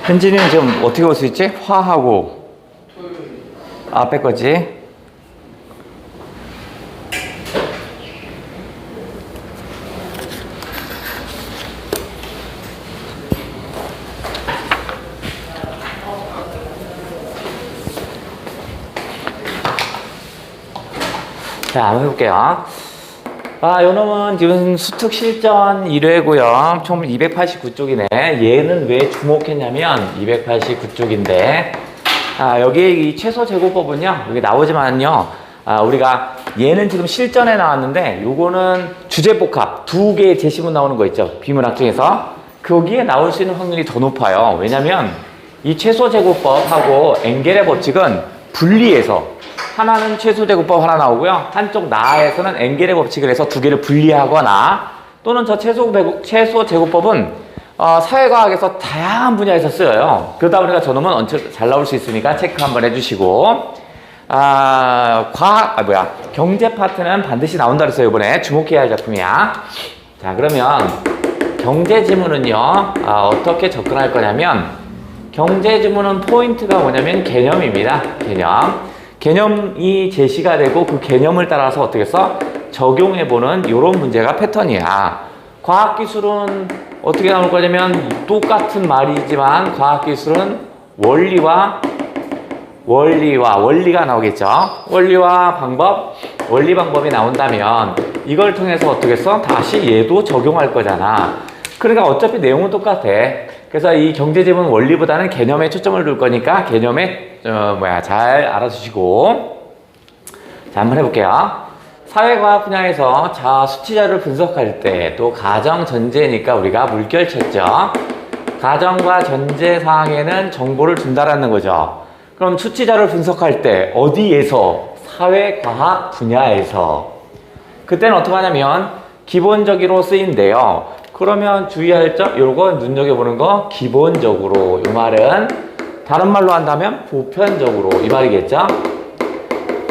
현진이는 지금 어떻게 올 수 있지? 화하고 앞에 거지. 자, 한번 해볼게요. 요 놈은 지금 수특 실전 1회고요. 총 289쪽이네. 얘는 왜 주목했냐면 289쪽인데, 여기 이 최소 제곱법은요, 여기 나오지만요, 우리가 얘는 지금 실전에 나왔는데, 요거는 주제복합 두 개의 제시문 나오는 거 있죠. 비문학 중에서. 거기에 나올 수 있는 확률이 더 높아요. 왜냐면 이 최소 제곱법하고 엥겔의 법칙은 분리해서, 하나는 최소제곱법 하나 나오고요. 한쪽 나에서는 엥겔의 법칙을 해서 두 개를 분리하거나, 또는 저 최소제곱법은 사회과학에서 다양한 분야에서 쓰여요. 그러다 보니까 저놈은 잘 나올 수 있으니까 체크 한번 해주시고, 경제 파트는 반드시 나온다 그랬어요. 이번에 주목해야 할 작품이야. 자, 그러면 경제 지문은요, 어떻게 접근할 거냐면, 경제 지문은 포인트가 뭐냐면 개념입니다. 개념이 제시가 되고 그 개념을 따라서 어떻게 써? 적용해보는 이런 문제가 패턴이야. 과학기술은 어떻게 나올 거냐면 똑같은 말이지만 과학기술은 원리가 나오겠죠. 원리와 방법, 원리 방법이 나온다면 이걸 통해서 어떻게 써? 다시 얘도 적용할 거잖아. 그러니까 어차피 내용은 똑같아. 그래서 이 경제지문 원리보다는 개념에 초점을 둘 거니까 개념에 잘 알아두시고. 자, 한번 해볼게요. 사회과학 분야에서 수치자를 분석할 때 또 가정 전제니까 우리가 물결쳤죠. 가정과 전제 사항에는 정보를 준다라는 거죠. 그럼 수치자를 분석할 때 어디에서? 사회과학 분야에서. 그때는 어떻게 하냐면 기본적으로 쓰인대요. 그러면 주의할 점, 요거 눈여겨보는 거, 기본적으로. 이 말은 다른 말로 한다면 보편적으로, 이 말이겠죠?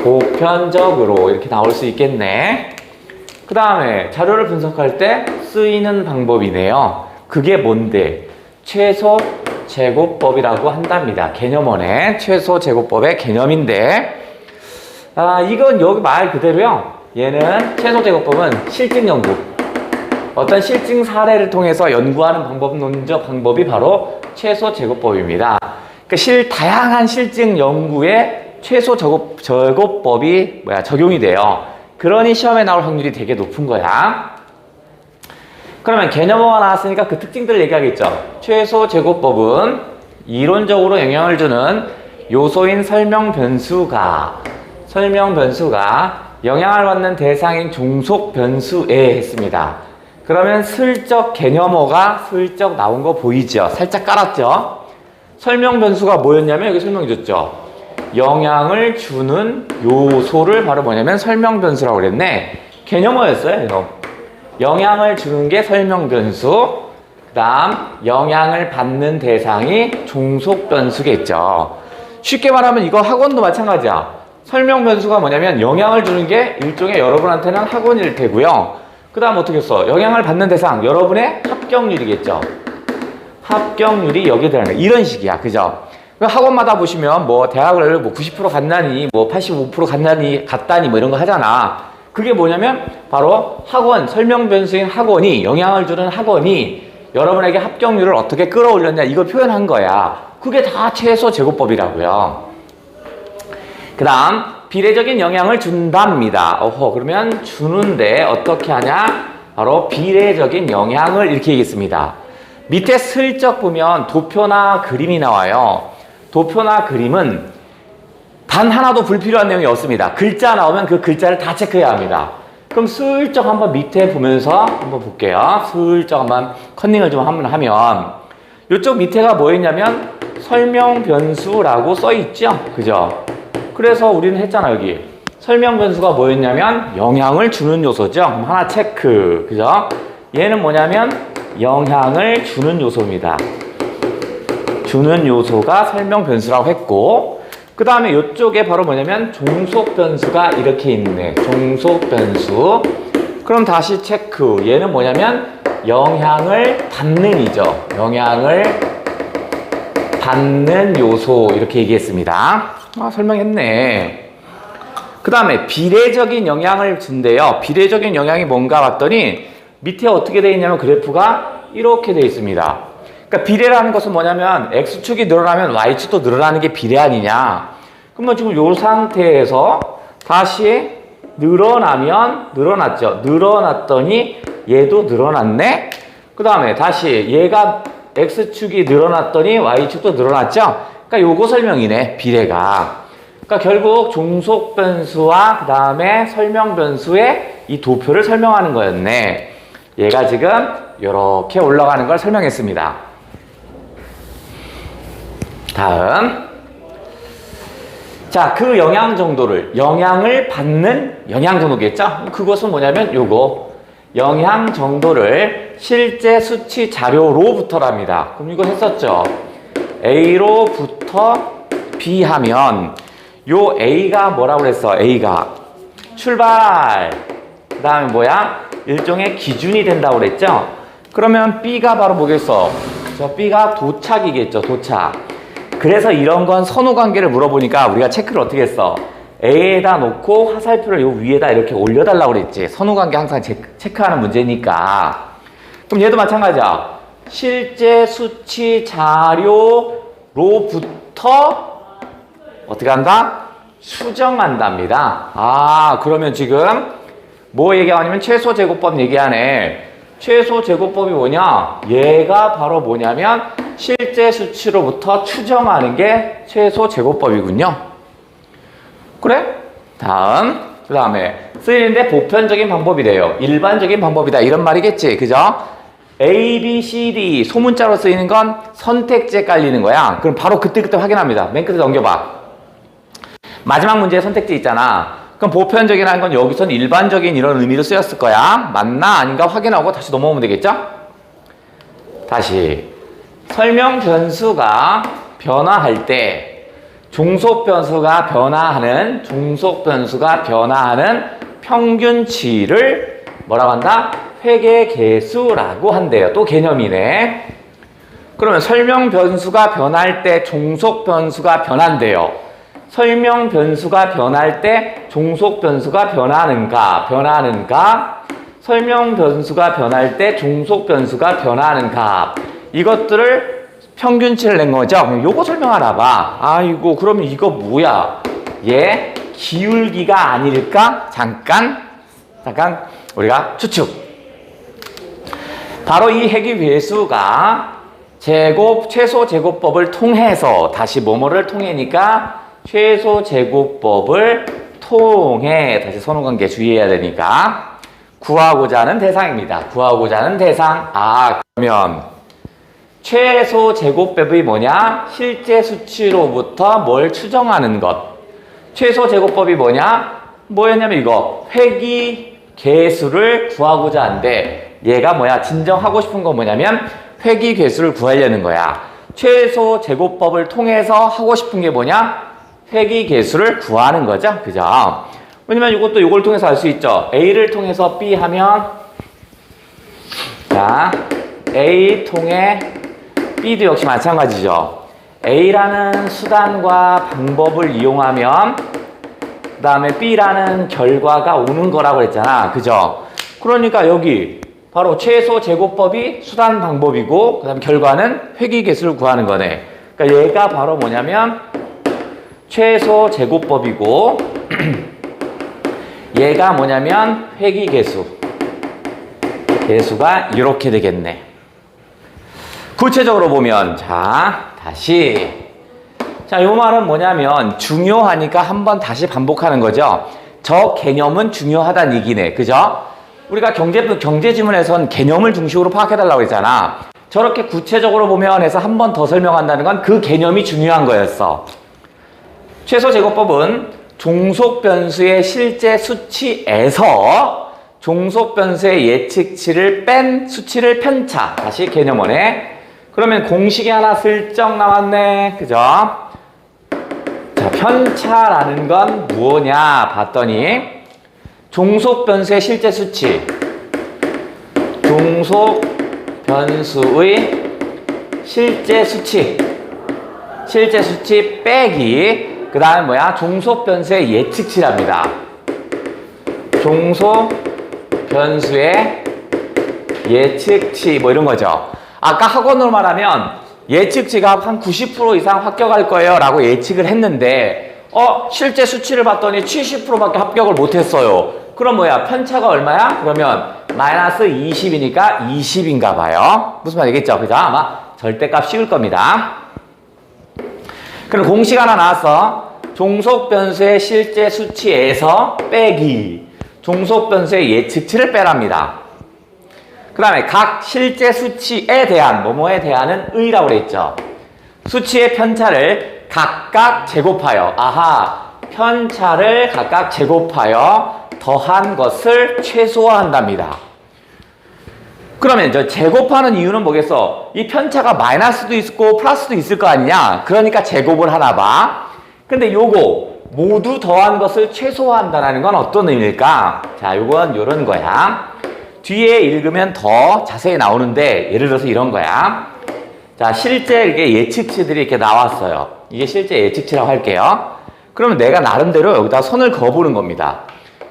보편적으로 이렇게 나올 수 있겠네. 그 다음에 자료를 분석할 때 쓰이는 방법이네요. 그게 뭔데? 최소 제곱법이라고 한답니다. 개념원에 최소 제곱법의 개념인데, 이건 여기 말 그대로요. 얘는 최소 제곱법은 실증 연구, 어떤 실증 사례를 통해서 연구하는 논적 방법이 바로 최소 제곱법입니다. 그러니까 다양한 실증 연구에 최소 제곱법이 적용이 돼요. 그러니 시험에 나올 확률이 되게 높은 거야. 그러면 개념어가 나왔으니까 그 특징들을 얘기하겠죠. 최소 제곱법은 이론적으로 영향을 주는 요소인 설명 변수가 영향을 받는 대상인 종속 변수에 했습니다. 그러면 슬쩍 개념어가 슬쩍 나온 거 보이죠? 살짝 깔았죠? 설명 변수가 뭐였냐면 여기 설명해 줬죠? 영향을 주는 요소를 바로 뭐냐면 설명 변수라고 그랬네. 개념어였어요. 영향을 주는 게 설명 변수, 그 다음 영향을 받는 대상이 종속 변수겠죠. 쉽게 말하면 이거 학원도 마찬가지야. 설명 변수가 뭐냐면 영향을 주는 게 일종의 여러분한테는 학원일 테고요. 그 다음 어떻게 써? 영향을 받는 대상, 여러분의 합격률이겠죠. 합격률이 여기에 들어가는 거야. 이런 식이야. 그죠? 학원마다 보시면 대학을 90% 갔나니 85% 갔다니 이런 거 하잖아. 그게 뭐냐면 바로 학원, 설명 변수인 학원이, 영향을 주는 학원이 여러분에게 합격률을 어떻게 끌어올렸냐 이걸 표현한 거야. 그게 다 최소 제곱법이라고요. 그 다음 비례적인 영향을 준답니다. 그러면 주는데 어떻게 하냐? 바로 비례적인 영향을 이렇게 얘기했습니다. 밑에 슬쩍 보면 도표나 그림이 나와요. 도표나 그림은 단 하나도 불필요한 내용이 없습니다. 글자 나오면 그 글자를 다 체크해야 합니다. 그럼 슬쩍 한번 밑에 보면서 한번 볼게요. 슬쩍 한번 컨닝을 좀 한번 하면 이쪽 밑에가 뭐였냐면 설명 변수라고 써 있죠? 그죠? 그래서 우리는 했잖아. 여기 설명 변수가 뭐였냐면 영향을 주는 요소죠. 그럼 하나 체크. 그죠? 얘는 뭐냐면 영향을 주는 요소입니다. 주는 요소가 설명 변수라고 했고, 그 다음에 이쪽에 바로 뭐냐면 종속 변수가 이렇게 있네. 종속 변수. 그럼 다시 체크. 얘는 뭐냐면 영향을 받는 이죠. 영향을 받는 요소 이렇게 얘기했습니다. 설명했네. 그 다음에 비례적인 영향을 준대요. 비례적인 영향이 뭔가 봤더니 밑에 어떻게 되어 있냐면 그래프가 이렇게 되어 있습니다. 그러니까 비례라는 것은 뭐냐면 X축이 늘어나면 Y축도 늘어나는 게 비례 아니냐. 그러면 지금 이 상태에서 다시 늘어나면 늘어났죠. 늘어났더니 얘도 늘어났네. 그 다음에 다시 얘가 X축이 늘어났더니 Y축도 늘어났죠. 그러니까 요거 설명이네. 비례가. 그러니까 결국 종속 변수와 그 다음에 설명 변수의 이 도표를 설명하는 거였네. 얘가 지금 이렇게 올라가는 걸 설명했습니다. 다음. 자, 그 영향 정도를, 영향을 받는 영향 정도겠죠? 그것은 뭐냐면 요거. 영향 정도를 실제 수치 자료로부터랍니다. 그럼 이거 했었죠? A로부터 B 하면 요 A가 뭐라고 그랬어? A가 출발. 그 다음에 뭐야? 일종의 기준이 된다고 그랬죠? 그러면 B가 바로 뭐겠어? 저 B가 도착이겠죠, 도착. 그래서 이런 건 선호 관계를 물어보니까 우리가 체크를 어떻게 했어? A에다 놓고 화살표를 요 위에다 이렇게 올려달라고 그랬지. 선호 관계 항상 체크하는 문제니까. 그럼 얘도 마찬가지야. 실제 수치 자료로부터 어떻게 한다? 수정한답니다. 그러면 지금 뭐 얘기하냐면 최소 제곱법 얘기하네. 최소 제곱법이 뭐냐? 얘가 바로 뭐냐면 실제 수치로부터 추정하는 게 최소 제곱법이군요. 그래? 다음. 그 다음에 쓰이는데 보편적인 방법이래요. 일반적인 방법이다. 이런 말이겠지. 그죠? A, B, C, D 소문자로 쓰이는 건 선택지에 깔리는 거야. 그럼 바로 그때그때 확인합니다. 맨 끝에 넘겨봐. 마지막 문제에 선택지 있잖아. 그럼 보편적이라는 건 여기선 일반적인 이런 의미로 쓰였을 거야. 맞나 아닌가 확인하고 다시 넘어오면 되겠죠? 다시. 설명 변수가 변화할 때 종속 변수가 변화하는 평균치를 뭐라고 한다? 회계계수라고 한대요. 또 개념이네. 그러면 설명 변수가 변할 때 종속 변수가 변한대요. 설명 변수가 변할 때 종속 변수가 변하는가? 설명 변수가 변할 때 종속 변수가 변하는가? 이것들을 평균치를 낸 거죠. 그럼 요거 설명하나 봐. 아이고, 그러면 이거 뭐야? 얘 기울기가 아닐까? 잠깐 우리가 추측. 바로 이 회계계수가 최소 제곱법을 통해서 다시 뭐뭐를 통해니까 최소 제곱법을 통해 다시 선호관계 주의해야 되니까 구하고자 하는 대상입니다. 구하고자 하는 대상. 그러면 최소 제곱법이 뭐냐? 실제 수치로부터 뭘 추정하는 것. 최소 제곱법이 뭐였냐면 이거 회기계수를 구하고자 하는데 얘가 뭐야? 진정하고 싶은 건 뭐냐면 회기계수를 구하려는 거야. 최소 제곱법을 통해서 하고 싶은 게 뭐냐? 회기계수를 구하는 거죠. 그죠? 왜냐면 이것도 이걸 통해서 알 수 있죠. A를 통해서 B 하면 자, A 통해 B도 역시 마찬가지죠. A라는 수단과 방법을 이용하면 그 다음에 B라는 결과가 오는 거라고 했잖아. 그죠? 그러니까 여기 바로 최소 제곱법이 수단 방법이고 그 다음에 결과는 회기계수를 구하는 거네. 그러니까 얘가 바로 뭐냐면 최소 제곱법이고 얘가 뭐냐면 회기계수. 계수가 이렇게 되겠네. 구체적으로 보면 자, 다시 자, 요 말은 뭐냐면 중요하니까 한번 다시 반복하는 거죠. 저 개념은 중요하다는 얘기네. 그죠? 우리가 경제 지문에선 개념을 중심으로 파악해달라고 했잖아. 저렇게 구체적으로 보면 해서 한 번 더 설명한다는 건 그 개념이 중요한 거였어. 최소 제곱법은 종속 변수의 실제 수치에서 종속 변수의 예측치를 뺀 수치를 편차. 다시 개념원에. 그러면 공식이 하나 슬쩍 나왔네. 그죠? 자, 편차라는 건 뭐냐 봤더니 종속 변수의 실제 수치. 종속 변수의 실제 수치. 실제 수치 빼기 그 다음에 뭐야? 종속 변수의 예측치랍니다. 종속 변수의 예측치 뭐 이런 거죠. 아까 학원으로 말하면 예측치가 한 90% 이상 합격할 거예요 라고 예측을 했는데 실제 수치를 봤더니 70%밖에 합격을 못했어요. 그럼 뭐야? 편차가 얼마야? 그러면 마이너스 20이니까 20인가 봐요. 무슨 말이겠죠? 그죠? 아마 절대값 씌울 겁니다. 그럼 공식 하나 나왔어. 종속 변수의 실제 수치에서 빼기 종속 변수의 예측치를 빼랍니다. 그 다음에 각 실제 수치에 대한 뭐뭐에 대한은 의라고 그랬죠. 수치의 편차를 각각 제곱하여 편차를 각각 제곱하여 더한 것을 최소화한답니다. 그러면 저 제곱하는 이유는 뭐겠어? 이 편차가 마이너스도 있고 플러스도 있을 거 아니냐? 그러니까 제곱을 하나 봐. 근데 요거 모두 더한 것을 최소화한다는 건 어떤 의미일까? 자, 요건 요런 거야. 뒤에 읽으면 더 자세히 나오는데 예를 들어서 이런 거야. 자, 실제 이게 예측치들이 이렇게 나왔어요. 이게 실제 예측치라고 할게요. 그러면 내가 나름대로 여기다 손을 그어보는 겁니다.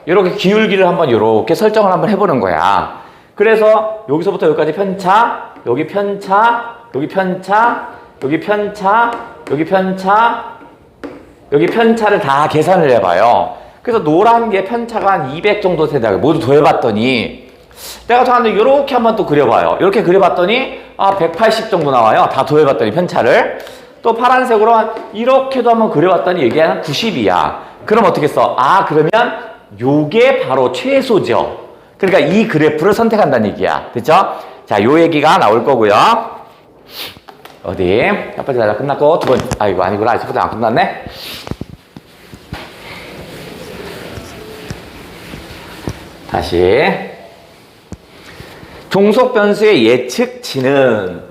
이렇게 기울기를 한번 이렇게 설정을 한번 해보는 거야. 그래서 여기서부터 여기까지 편차, 여기 편차, 여기 편차, 여기 편차, 여기 편차, 여기 편차를 다 계산을 해봐요. 그래서 노란 게 편차가 한 200 정도 된다고 모두 더해봤더니 내가 저한테 이렇게 한번 또 그려봐요. 이렇게 그려봤더니 180 정도 나와요. 다 더해봤더니 편차를. 또 파란색으로 이렇게도 한번 그려봤더니 이게 한 90이야. 그럼 어떻게 써? 그러면 요게 바로 최소죠. 그러니까 이 그래프를 선택한다는 얘기야. 됐죠? 자, 요 얘기가 나올 거고요. 어디? 첫 번째 단락 끝났고 두 번째 이거 아니구나. 첫 번째 안 끝났네. 다시 종속 변수의 예측치는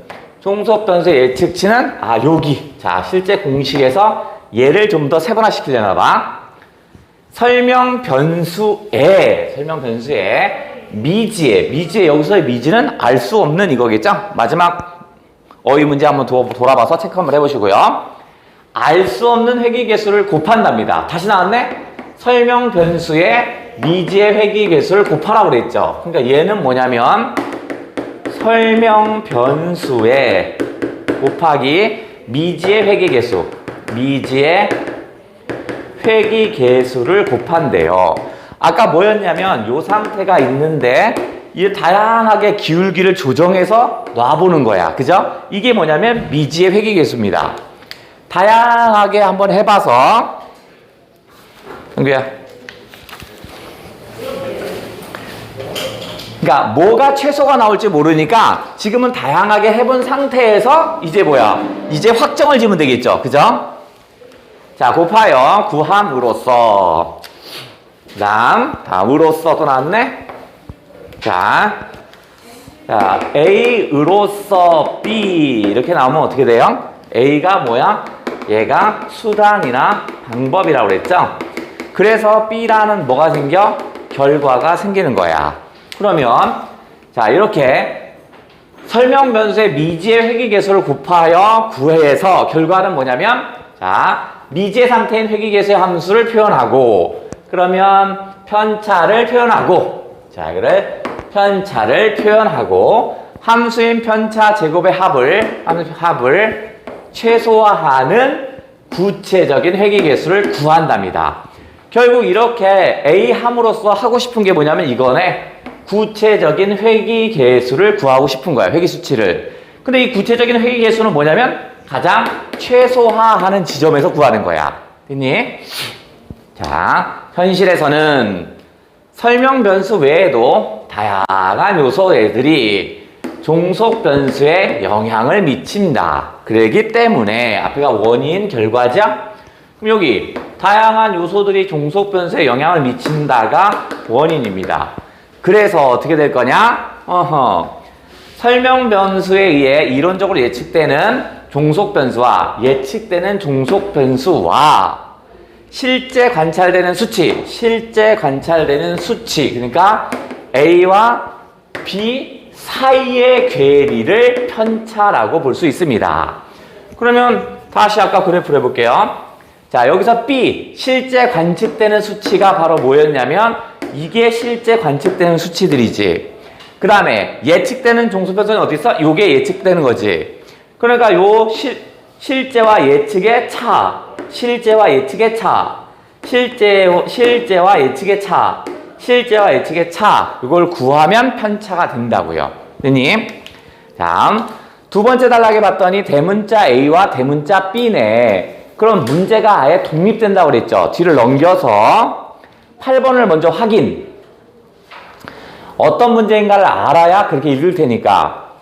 여기. 자, 실제 공식에서 얘를 좀 더 세분화 시키려나 봐. 설명 변수에 미지의 여기서의 미지는 알 수 없는 이거겠죠? 마지막 어휘 문제 한번 돌아봐서 체크 한번 해보시고요. 알 수 없는 회귀개수를 곱한답니다. 다시 나왔네? 설명 변수의 미지의 회귀개수를 곱하라고 그랬죠. 그러니까 얘는 뭐냐면 설명 변수에 곱하기 미지의 회귀개수를 곱한대요. 아까 뭐였냐면 요 상태가 있는데 이 다양하게 기울기를 조정해서 놔보는 거야. 그죠? 이게 뭐냐면 미지의 회귀개수입니다. 다양하게 한번 해봐서 형규야. 그러니까 뭐가 최소가 나올지 모르니까 지금은 다양하게 해본 상태에서 이제 이제 확정을 지으면 되겠죠. 그죠? 자, 곱하여 구함으로써 다음으로써 또 나왔네. 자, A으로써 B 이렇게 나오면 어떻게 돼요? A가 뭐야? 얘가 수단이나 방법이라고 그랬죠? 그래서 B라는 뭐가 생겨? 결과가 생기는 거야. 그러면 자, 이렇게 설명 변수의 미지의 회귀개수를 곱하여 구해서 결과는 뭐냐면 자, 미지의 상태인 회귀개수의 함수를 표현하고 그러면 편차를 표현하고 자, 그래 편차를 표현하고 함수인 편차 제곱의 합을 최소화하는 구체적인 회귀개수를 구한답니다. 결국 이렇게 A 함으로써 하고 싶은 게 뭐냐면 이거네. 구체적인 회귀개수를 구하고 싶은 거야. 회귀수치를. 근데 이 구체적인 회귀개수는 뭐냐면 가장 최소화하는 지점에서 구하는 거야. 됐니? 자, 현실에서는 설명 변수 외에도 다양한 요소들이 종속 변수에 영향을 미친다. 그러기 때문에 앞에가 원인, 결과죠? 그럼 여기 다양한 요소들이 종속 변수에 영향을 미친다가 원인입니다. 그래서 어떻게 될 거냐? 설명 변수에 의해 이론적으로 예측되는 종속 변수와 예측되는 종속 변수와 실제 관찰되는 수치, 그러니까 A와 B 사이의 괴리를 편차라고 볼 수 있습니다. 그러면 다시 아까 그래프를 해볼게요. 자, 여기서 B, 실제 관측되는 수치가 바로 뭐였냐면 이게 실제 관측되는 수치들이지. 그 다음에 예측되는 종속변수는 어디 있어? 요게 예측되는 거지. 그러니까 요 실제와 예측의 차, 실제와 예측의 차, 실제와 예측의 차, 실제와 예측의 차, 이걸 구하면 편차가 된다고요. 됐니? 다음 두 번째 단락에 봤더니 대문자 A와 대문자 B네. 그럼 문제가 아예 독립된다고 그랬죠. 뒤를 넘겨서 8번을 먼저 확인. 어떤 문제인가를 알아야 그렇게 읽을 테니까.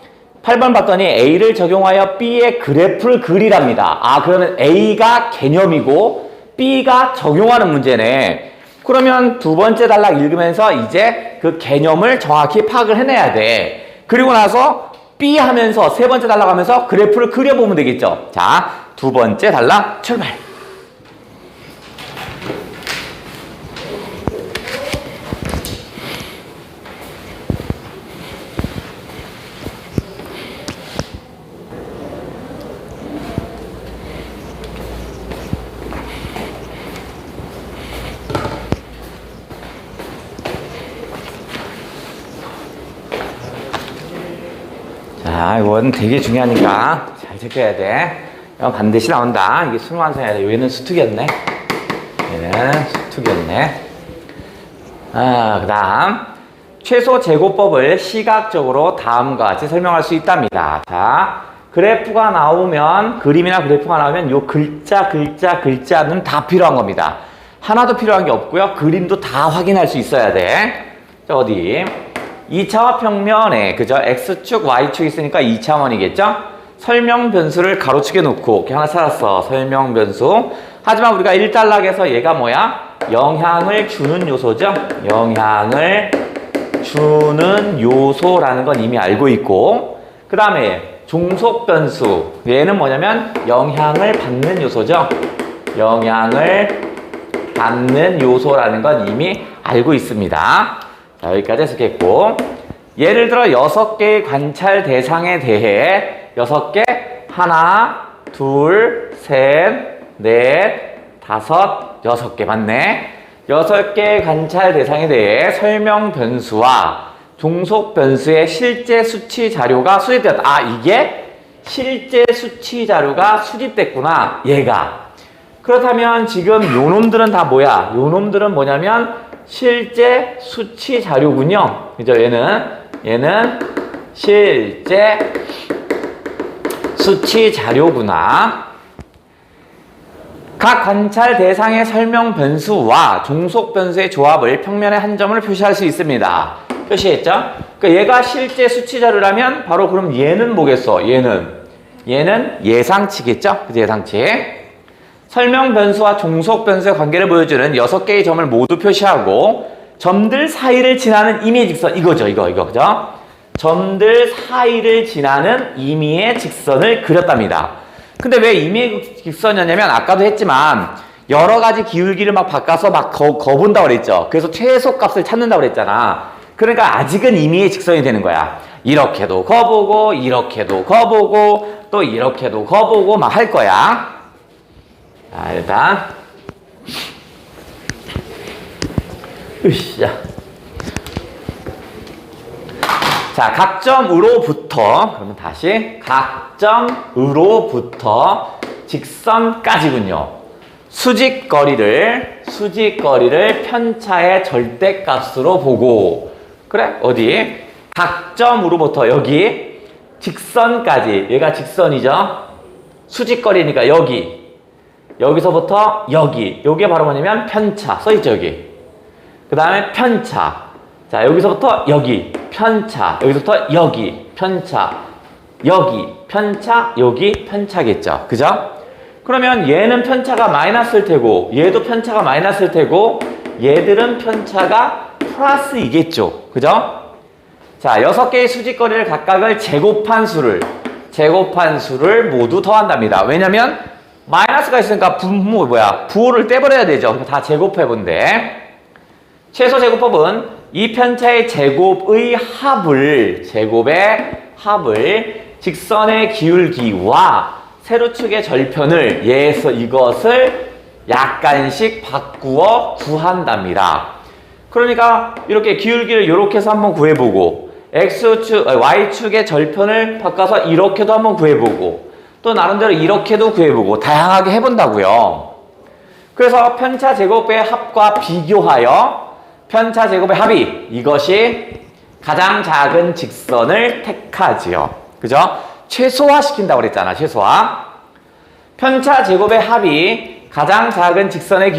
8번 봤더니 A를 적용하여 B의 그래프를 그리랍니다. 아, 그러면 A가 개념이고 B가 적용하는 문제네. 그러면 두 번째 단락 읽으면서 이제 그 개념을 정확히 파악을 해내야 돼. 그리고 나서 B 하면서 세 번째 단락 하면서 그래프를 그려보면 되겠죠. 자, 두 번째 단락 출발. 자, 이건 되게 중요하니까 잘 체크해야 돼. 이건 반드시 나온다. 이게 수능 완성해야 돼. 얘는 수특이었네. 얘는 수특이었네. 그 다음 최소 제곱법을 시각적으로 다음과 같이 설명할 수 있답니다. 자, 그래프가 나오면, 그림이나 그래프가 나오면 요 글자는 다 필요한 겁니다. 하나도 필요한 게 없고요. 그림도 다 확인할 수 있어야 돼. 자, 어디? 2차원 평면에, 그죠? X축, Y축 있으니까 2차원이겠죠? 설명 변수를 가로축에 놓고, 이렇게 하나 찾았어. 설명 변수. 하지만 우리가 1단락에서 얘가 뭐야? 영향을 주는 요소죠? 영향을 주는 요소라는 건 이미 알고 있고, 그 다음에 종속 변수. 얘는 뭐냐면 영향을 받는 요소죠? 영향을 받는 요소라는 건 이미 알고 있습니다. 자, 여기까지 해석했고, 예를 들어 6개의 관찰 대상에 대해 6개, 하나, 둘, 셋, 넷, 다섯, 6개 맞네. 6개의 관찰 대상에 대해 설명 변수와 종속 변수의 실제 수치 자료가 수집되었다. 아, 이게 실제 수치 자료가 수집됐구나, 얘가. 그렇다면 지금 요 놈들은 다 뭐야? 요 놈들은 뭐냐면 실제 수치 자료군요. 그죠? 얘는 실제 수치 자료구나. 각 관찰 대상의 설명 변수와 종속 변수의 조합을 평면의 한 점을 표시할 수 있습니다. 표시했죠? 그러니까 얘가 실제 수치 자료라면 바로 그럼 얘는 뭐겠어? 얘는 예상치겠죠? 그죠? 예상치. 설명 변수와 종속 변수의 관계를 보여주는 6개의 점을 모두 표시하고 점들 사이를 지나는 임의의 직선, 이거죠, 이거, 그죠? 점들 사이를 지나는 임의의 직선을 그렸답니다. 근데 왜 임의의 직선이었냐면 아까도 했지만 여러 가지 기울기를 막 바꿔서 막 거본다고 그랬죠. 그래서 최소값을 찾는다고 그랬잖아. 그러니까 아직은 임의의 직선이 되는 거야. 이렇게도 거보고, 이렇게도 거보고, 또 이렇게도 거보고 막 할 거야. 자, 일단 으쌰. 자, 각점으로부터, 그러면 다시 각점으로부터 직선까지군요. 수직거리를 편차의 절대값으로 보고, 그래? 어디? 각점으로부터 여기 직선까지, 얘가 직선이죠? 수직거리니까 여기서부터 여기, 요게 바로 뭐냐면 편차, 써있죠, 여기. 그 다음에 편차. 자, 여기서부터 여기, 편차. 여기서부터 여기, 편차. 여기, 편차, 여기, 편차겠죠. 그죠? 그러면 얘는 편차가 마이너스일 테고, 얘도 편차가 마이너스일 테고, 얘들은 편차가 플러스이겠죠. 그죠? 자, 6개의 수직거리를 각각을 제곱한 수를 모두 더한답니다. 왜냐면 마이너스가 있으니까 부호를 떼버려야 되죠. 다 제곱해본대. 최소 제곱법은 이 편차의 제곱의 합을 직선의 기울기와 세로축의 절편을 얘에서 이것을 약간씩 바꾸어 구한답니다. 그러니까 이렇게 기울기를 이렇게 해서 한번 구해보고 Y축의 절편을 바꿔서 이렇게도 한번 구해보고 또 나름대로 이렇게도 구해보고 다양하게 해본다고요. 그래서 편차 제곱의 합과 비교하여 편차 제곱의 합이 이것이 가장 작은 직선을 택하지요. 그죠? 최소화시킨다고 그랬잖아. 최소화. 편차 제곱의 합이 가장 작은 직선의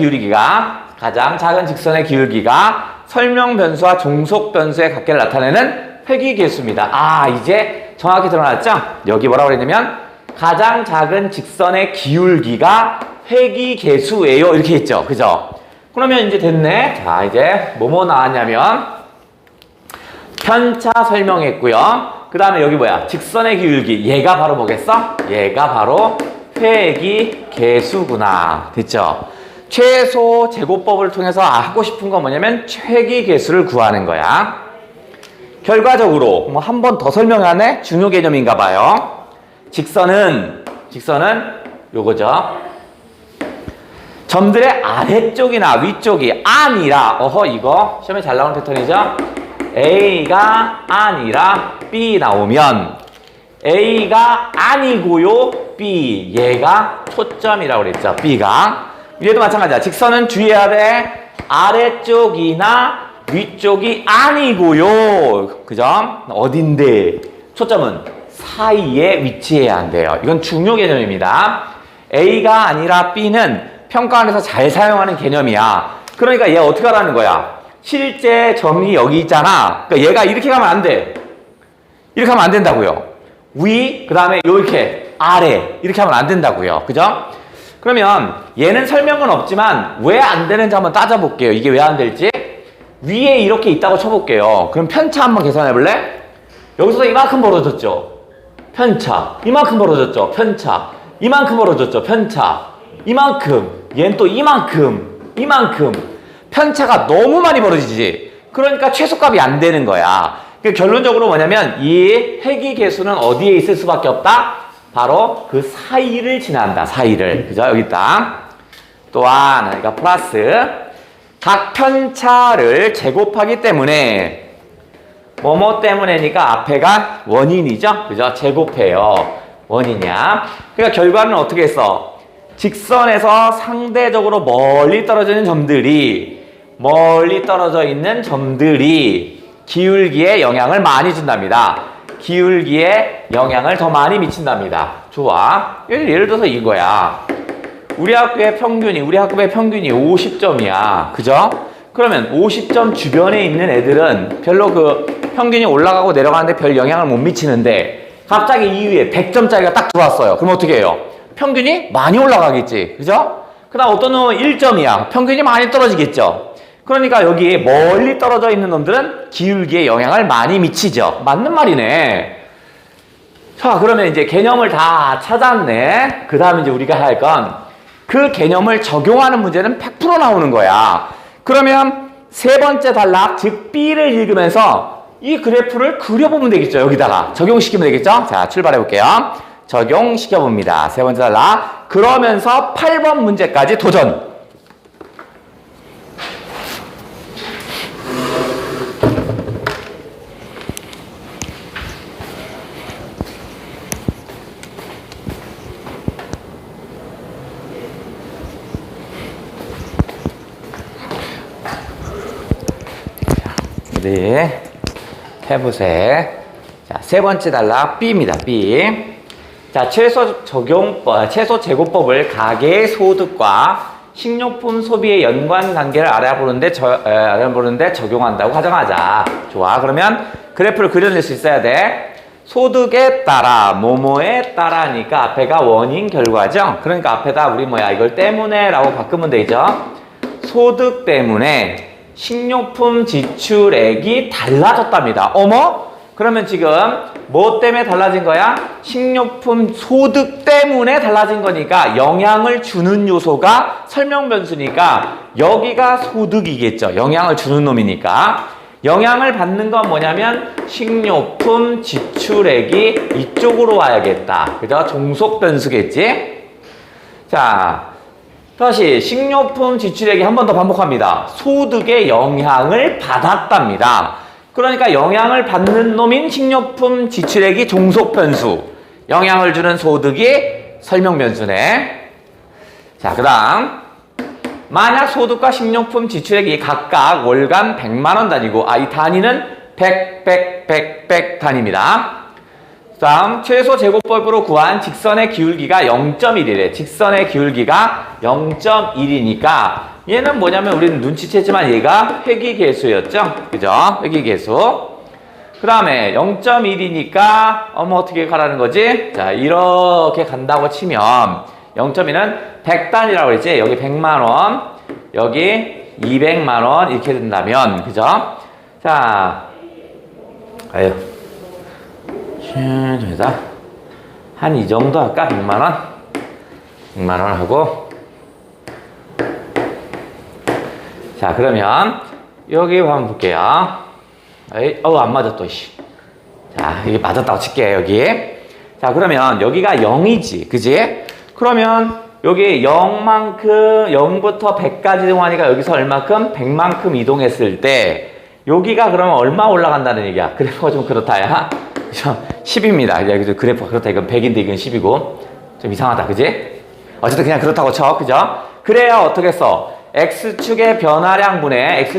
기울기가 설명 변수와 종속 변수의 관계를 나타내는 회귀계수입니다. 아, 이제 정확히 드러났죠? 여기 뭐라고 그랬냐면 가장 작은 직선의 기울기가 회귀계수예요. 이렇게 했죠. 그죠? 그러면 이제 됐네. 자, 이제 뭐뭐 나왔냐면 편차 설명했고요. 그 다음에 여기 뭐야? 직선의 기울기. 얘가 바로 뭐겠어? 얘가 바로 회귀계수구나. 됐죠? 최소 제곱법을 통해서 하고 싶은 건 뭐냐면 회귀계수를 구하는 거야. 결과적으로 뭐 한 번 더 설명하네? 중요 개념인가 봐요. 직선은 요거죠. 점들의 아래쪽이나 위쪽이 아니라 이거 시험에 잘 나오는 패턴이죠. A가 아니라 B 나오면 A가 아니고요 B 얘가 초점이라고 그랬죠. B가 얘도 마찬가지야. 직선은 주의해야 돼. 아래쪽이나 위쪽이 아니고요. 그죠? 어딘데? 초점은 사이에 위치해야 한대요. 이건 중요 개념입니다. A가 아니라 B는 평가원에서 잘 사용하는 개념이야. 그러니까 얘 어떻게 하라는 거야? 실제 점이 여기 있잖아. 그러니까 얘가 이렇게 가면 안 돼. 이렇게 하면 안 된다고요. 위, 그 다음에 이렇게 아래 이렇게 하면 안 된다고요. 그죠? 그러면 얘는 설명은 없지만 왜 안 되는지 한번 따져볼게요. 이게 왜 안 될지. 위에 이렇게 있다고 쳐볼게요. 그럼 편차 한번 계산해 볼래? 여기서 이만큼 벌어졌죠. 편차. 이만큼 벌어졌죠. 편차. 이만큼 벌어졌죠. 편차. 이만큼. 얘는 또 이만큼. 편차가 너무 많이 벌어지지. 그러니까 최소값이 안 되는 거야. 그러니까 결론적으로 뭐냐면 이 회귀계수는 어디에 있을 수밖에 없다? 바로 그 사이를 지난다. 사이를. 그죠? 여기 있다. 또한 그러니까 플러스 각 편차를 제곱하기 때문에 뭐뭐 때문에니까 앞에가 원인이죠. 그죠? 제곱해요. 원이냐. 그러니까 결과는 어떻게 했어? 직선에서 상대적으로 멀리 떨어져 있는 점들이 기울기에 영향을 많이 준답니다. 기울기에 영향을 더 많이 미친답니다. 좋아. 예를 들어서 이거야. 우리 학교의 평균이 50점이야. 그죠? 그러면 50점 주변에 있는 애들은 별로 그 평균이 올라가고 내려가는데 별 영향을 못 미치는데 갑자기 이 위에 100점짜리가 딱 들어왔어요. 그럼 어떻게 해요? 평균이 많이 올라가겠지. 그죠? 그 다음 어떤 놈은 1점이야. 평균이 많이 떨어지겠죠. 그러니까 여기 멀리 떨어져 있는 놈들은 기울기에 영향을 많이 미치죠. 맞는 말이네. 자, 그러면 이제 개념을 다 찾았네. 그 다음에 이제 우리가 할 건 그 개념을 적용하는 문제는 100% 나오는 거야. 그러면 세 번째 단락, 즉 B를 읽으면서 이 그래프를 그려보면 되겠죠. 여기다가 적용시키면 되겠죠. 자, 출발해 볼게요. 적용시켜봅니다. 세 번째 단락. 그러면서 8번 문제까지 도전. 네, 해보세요. 자, 세 번째 단락 B입니다. B. 자, 최소 제곱법을 가계의 소득과 식료품 소비의 연관관계를 알아보는데 적용한다고 가정하자. 좋아. 그러면 그래프를 그려낼 수 있어야 돼. 소득에 따라, 뭐뭐에 따라니까 앞에가 원인 결과죠. 그러니까 앞에다 우리 이걸 때문에 라고 바꾸면 되죠. 소득 때문에 식료품 지출액이 달라졌답니다. 어머? 그러면 지금 뭐 때문에 달라진 거야? 식료품 소득 때문에 달라진 거니까 영향을 주는 요소가 설명 변수니까 여기가 소득이겠죠. 영향을 주는 놈이니까. 영향을 받는 건 뭐냐면 식료품 지출액이 이쪽으로 와야겠다. 그죠? 종속 변수겠지? 자, 다시 식료품 지출액이 한 번 더 반복합니다. 소득에 영향을 받았답니다. 그러니까 영향을 받는 놈인 식료품 지출액이 종속 변수. 영향을 주는 소득이 설명 변수네. 자, 그 다음 만약 소득과 식료품 지출액이 각각 월간 100만 원 단위고 이 단위는 100 단위입니다. 다음 최소 제곱법으로 구한 직선의 기울기가 0.1이래. 직선의 기울기가 0.1이니까 얘는 뭐냐면 우리는 눈치챘지만 얘가 회기계수였죠. 그죠? 회기계수. 그 다음에 0.1이니까 어떻게 가라는 거지? 자, 이렇게 간다고 치면 0.1은 100단위라고 그랬지? 여기 100만원, 여기 200만원 이렇게 된다면, 그죠? 자, 한 이 정도 할까? 100만원? 100만원 하고. 자, 그러면 여기 한번 볼게요. 안 맞았다, 씨. 자, 이게 맞았다고 칠게요, 여기. 자, 그러면 여기가 0이지, 그지? 그러면 여기 0부터 100까지 이동하니까 여기서 얼마큼? 100만큼 이동했을 때 여기가 그러면 얼마 올라간다는 얘기야. 그래프가 좀 그렇다, 야. 그죠? 10입니다. 그래프가 그렇다. 이건 100인데 이건 10이고. 좀 이상하다, 그지? 어쨌든 그냥 그렇다고 쳐, 그죠? 그래야 어떻게 써? X축의 변화량분의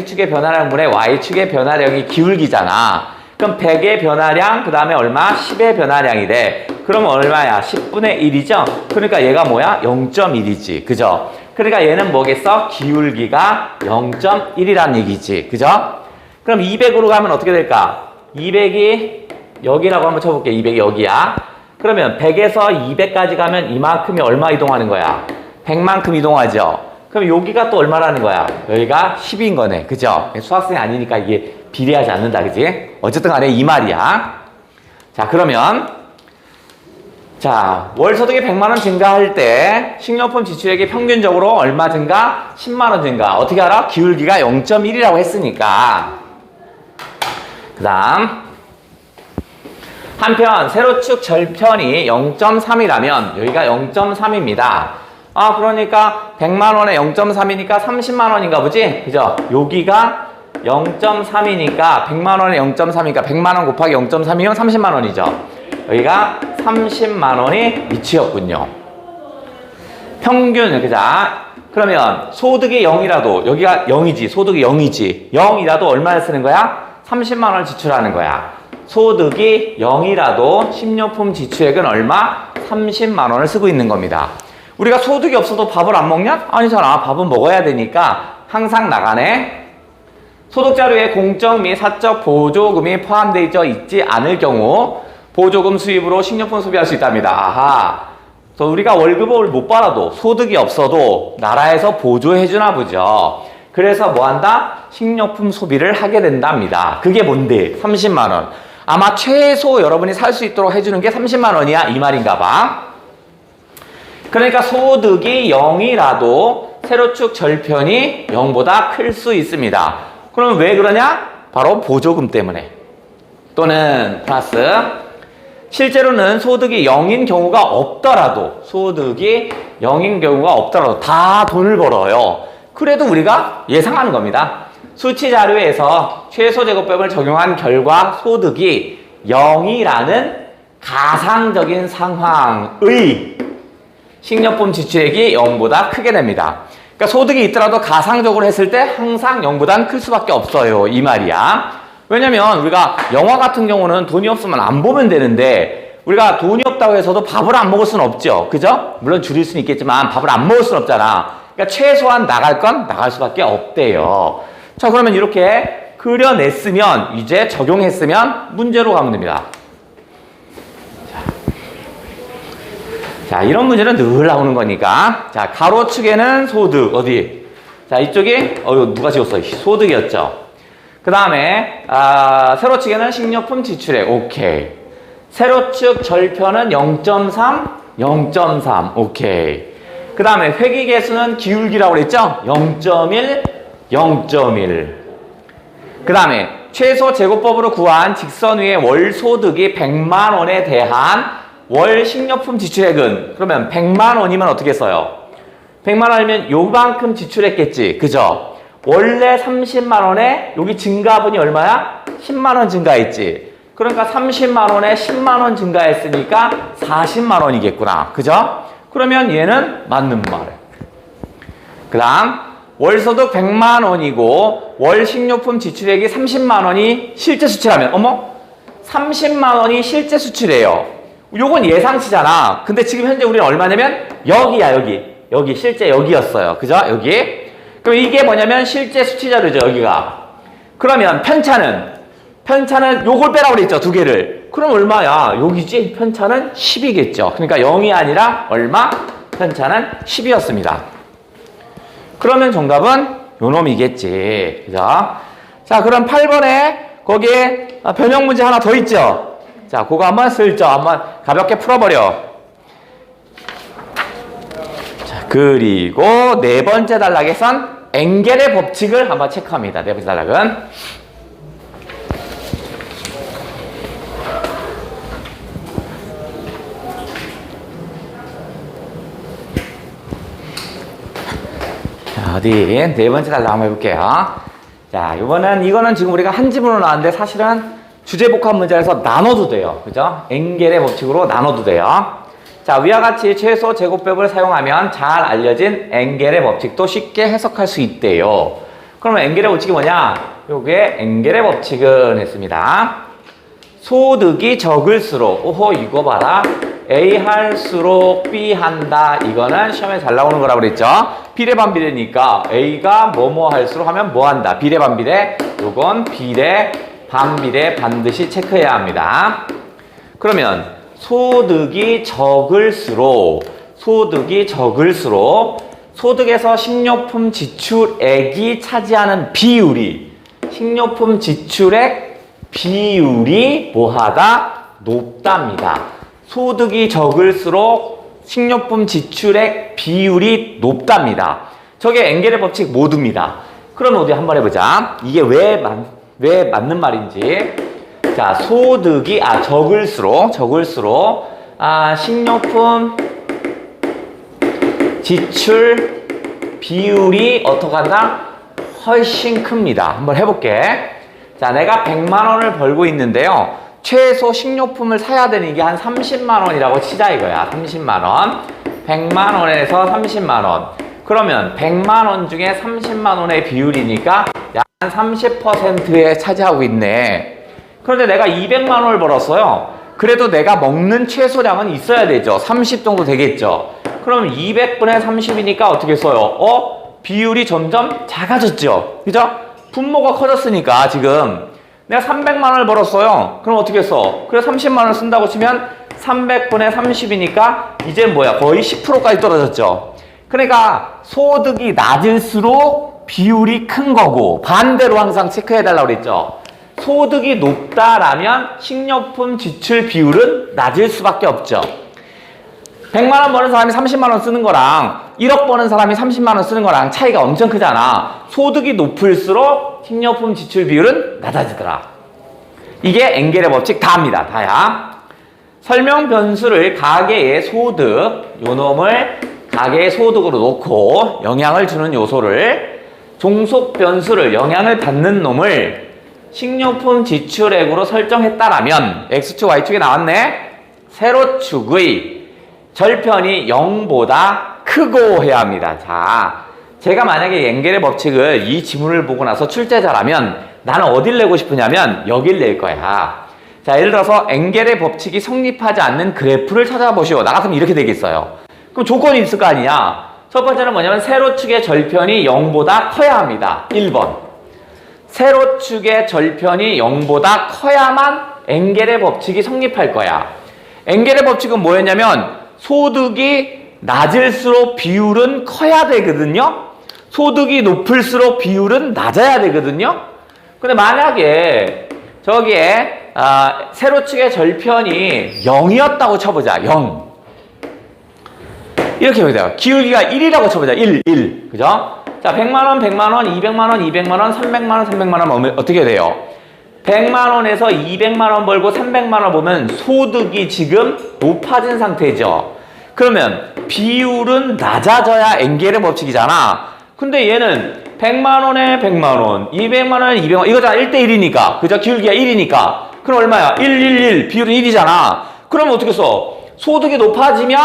Y축의 변화량이 기울기잖아. 그럼 100의 변화량, 그 다음에 얼마? 10의 변화량이 돼. 그럼 얼마야? 10분의 1이죠? 그러니까 얘가 뭐야? 0.1이지. 그죠? 그러니까 얘는 뭐겠어? 기울기가 0.1이란 얘기지. 그죠? 그럼 200으로 가면 어떻게 될까? 200이 여기라고 한번 쳐볼게. 200이 여기야. 그러면 100에서 200까지 가면 이만큼이 얼마 이동하는 거야? 100만큼 이동하죠? 그럼 여기가 또 얼마라는 거야? 여기가 10인 거네. 그죠? 수학생이 아니니까 이게 비례하지 않는다. 그지? 어쨌든 간에 이 말이야. 자, 그러면 자, 월소득이 100만원 증가할 때 식료품 지출액이 평균적으로 얼마 증가? 10만원 증가. 어떻게 알아? 기울기가 0.1이라고 했으니까. 그 다음 한편 세로축 절편이 0.3이라면 여기가 0.3입니다. 그러니까 100만원에 0.3이니까 30만원인가 보지? 그죠? 여기가 0.3이니까 100만원에 0.3이니까 100만원 곱하기 0.3이면 30만원이죠. 여기가 30만원이 위치였군요. 평균, 그죠? 그러면 소득이 0이라도 여기가 0이지. 소득이 0이지. 0이라도 얼마를 쓰는 거야? 30만원을 지출하는 거야. 소득이 0이라도 식료품 지출액은 얼마? 30만원을 쓰고 있는 겁니다. 우리가 소득이 없어도 밥을 안 먹냐? 아니잖아. 밥은 먹어야 되니까 항상 나가네. 소득자료에 공적 및 사적 보조금이 포함되어 있지 않을 경우 보조금 수입으로 식료품 소비할 수 있답니다. 아하. 그래서 우리가 월급을 못 받아도 소득이 없어도 나라에서 보조해 주나 보죠. 그래서 뭐 한다? 식료품 소비를 하게 된답니다. 그게 뭔데? 30만원. 아마 최소 여러분이 살 수 있도록 해주는 게 30만원이야. 이 말인가 봐. 그러니까 소득이 0이라도 세로축 절편이 0보다 클 수 있습니다. 그럼 왜 그러냐? 바로 보조금 때문에. 또는 플러스 실제로는 소득이 0인 경우가 없더라도 다 돈을 벌어요. 그래도 우리가 예상하는 겁니다. 수치 자료에서 최소 제곱법을 적용한 결과 소득이 0이라는 가상적인 상황의 식료품 지출액이 0보다 크게 됩니다. 그러니까 소득이 있더라도 가상적으로 했을 때 항상 0보다는 클 수밖에 없어요. 이 말이야. 왜냐면 우리가 영화 같은 경우는 돈이 없으면 안 보면 되는데 우리가 돈이 없다고 해서도 밥을 안 먹을 수는 없죠. 그죠? 물론 줄일 수는 있겠지만 밥을 안 먹을 수는 없잖아. 그러니까 최소한 나갈 건 나갈 수밖에 없대요. 자, 그러면 이렇게 그려냈으면 이제 적용했으면 문제로 가면 됩니다. 자, 이런 문제는 늘 나오는 거니까. 자, 가로축에는 소득, 어디? 자, 이쪽이, 누가 지웠어? 소득이었죠. 그 다음에, 세로축에는 식료품 지출액, 오케이. 세로축 절편은 0.3, 0.3, 오케이. 그 다음에 회기계수는 기울기라고 그랬죠? 0.1, 0.1. 그 다음에 최소 제곱법으로 구한 직선 위의 월 소득이 100만 원에 대한 월 식료품 지출액은 그러면 100만 원이면 어떻게 써요? 100만 원이면 요만큼 지출했겠지. 그죠? 원래 30만 원에 여기 증가분이 얼마야? 10만 원 증가했지. 그러니까 30만 원에 10만 원 증가했으니까 40만 원이겠구나. 그죠? 그러면 얘는 맞는 말. 그 다음 월소득 100만 원이고 월 식료품 지출액이 30만 원이 실제 수출하면 어머? 30만 원이 실제 수출이에요. 요건 예상치잖아. 근데 지금 현재 우리는 얼마냐면 여기야 여기 실제 여기였어요. 그죠? 여기. 그럼 이게 뭐냐면 실제 수치 자료죠. 여기가. 그러면 편차는 요걸 빼라고 그랬죠. 두 개를. 그럼 얼마야? 여기지? 편차는 10이겠죠. 그러니까 0이 아니라 얼마? 편차는 10이었습니다. 그러면 정답은 요 놈이겠지. 그죠? 자, 그럼 8번에 거기에 변형 문제 하나 더 있죠? 자, 그거 한번 슬쩍 한번 가볍게 풀어버려. 자, 그리고 네 번째 단락에선 엥겔의 법칙을 한번 체크합니다. 네 번째 단락은. 어디 네 번째 단락 한번 해볼게요. 자, 이거는 지금 우리가 한 지문으로 나왔는데 사실은 주제복합 문제에서 나눠도 돼요. 그죠? 엥겔의 법칙으로 나눠도 돼요. 자, 위와 같이 최소 제곱법을 사용하면 잘 알려진 엥겔의 법칙도 쉽게 해석할 수 있대요. 그러면 엥겔의 법칙이 뭐냐? 요게 엥겔의 법칙은 했습니다. 소득이 적을수록, 오호, 이거 봐라. A 할수록 B 한다. 이거는 시험에 잘 나오는 거라고 그랬죠. 비례반비례니까 A가 뭐뭐 할수록 하면 뭐 한다. 비례반비례. 요건 비례, 반비례 반드시 체크해야 합니다. 그러면 소득이 적을수록 소득에서 식료품 지출액이 차지하는 비율이 식료품 지출액 비율이 뭐하다? 높답니다. 소득이 적을수록 식료품 지출액 비율이 높답니다. 저게 엥겔의 법칙 모두입니다. 그럼 어디 한번 해보자. 이게 왜 맞는 말인지. 자, 소득이 적을수록 식료품 지출 비율이 어떻게 한다? 훨씬 큽니다. 한번 해볼게. 자, 내가 100만 원을 벌고 있는데요. 최소 식료품을 사야 되는 게 한 30만 원이라고 치자 이거야. 30만 원. 100만 원에서 30만 원. 그러면 100만 원 중에 30만 원의 비율이니까 약 한 30%에 차지하고 있네. 그런데 내가 200만 원을 벌었어요. 그래도 내가 먹는 최소량은 있어야 되죠. 30 정도 되겠죠. 그럼 200분의 30이니까 어떻게 써요? 비율이 점점 작아졌죠. 그죠? 분모가 커졌으니까 지금 내가 300만 원을 벌었어요. 그럼 어떻게 써? 그래 30만 원을 쓴다고 치면 300분의 30이니까 이제 뭐야? 거의 10%까지 떨어졌죠. 그러니까 소득이 낮을수록 비율이 큰 거고 반대로 항상 체크해달라고 그랬죠. 소득이 높다라면 식료품 지출 비율은 낮을 수밖에 없죠. 100만 원 버는 사람이 30만 원 쓰는 거랑 1억 버는 사람이 30만 원 쓰는 거랑 차이가 엄청 크잖아. 소득이 높을수록 식료품 지출 비율은 낮아지더라. 이게 엥겔의 법칙 다입니다. 다야. 설명 변수를 가계의 소득, 요 놈을 가계의 소득으로 놓고 영향을 주는 요소를 종속 변수를 영향을 받는 놈을 식료품 지출액으로 설정했다라면 X축, Y축이 나왔네. 세로축의 절편이 0보다 크고 해야 합니다. 자, 제가 만약에 엥겔의 법칙을 이 지문을 보고 나서 출제자라면 나는 어딜 내고 싶으냐면 여길 낼 거야. 자, 예를 들어서 엥겔의 법칙이 성립하지 않는 그래프를 찾아보시오. 나 같으면 이렇게 되겠어요. 그럼 조건이 있을 거 아니냐. 첫 번째는 뭐냐면 세로축의 절편이 0보다 커야 합니다. 1번. 세로축의 절편이 0보다 커야만 엥겔의 법칙이 성립할 거야. 엥겔의 법칙은 뭐였냐면 소득이 낮을수록 비율은 커야 되거든요. 소득이 높을수록 비율은 낮아야 되거든요. 근데 만약에 저기에 세로축의 절편이 0이었다고 쳐보자. 0. 이렇게 보세요. 기울기가 1이라고 쳐보자. 1. 그죠? 자, 100만 원, 100만 원, 200만 원, 200만 원, 300만 원, 300만 원 어떻게 돼요? 100만 원에서 200만 원 벌고 300만 원 보면 소득이 지금 높아진 상태죠. 그러면 비율은 낮아져야 엥겔의 법칙이잖아. 근데 얘는 100만 원에 100만 원, 200만 원에 200만 원. 이거잖아. 1대1이니까. 그죠? 기울기가 1이니까. 그럼 얼마야? 1, 1, 1. 비율은 1이잖아. 그러면 어떻게 써? 소득이 높아지면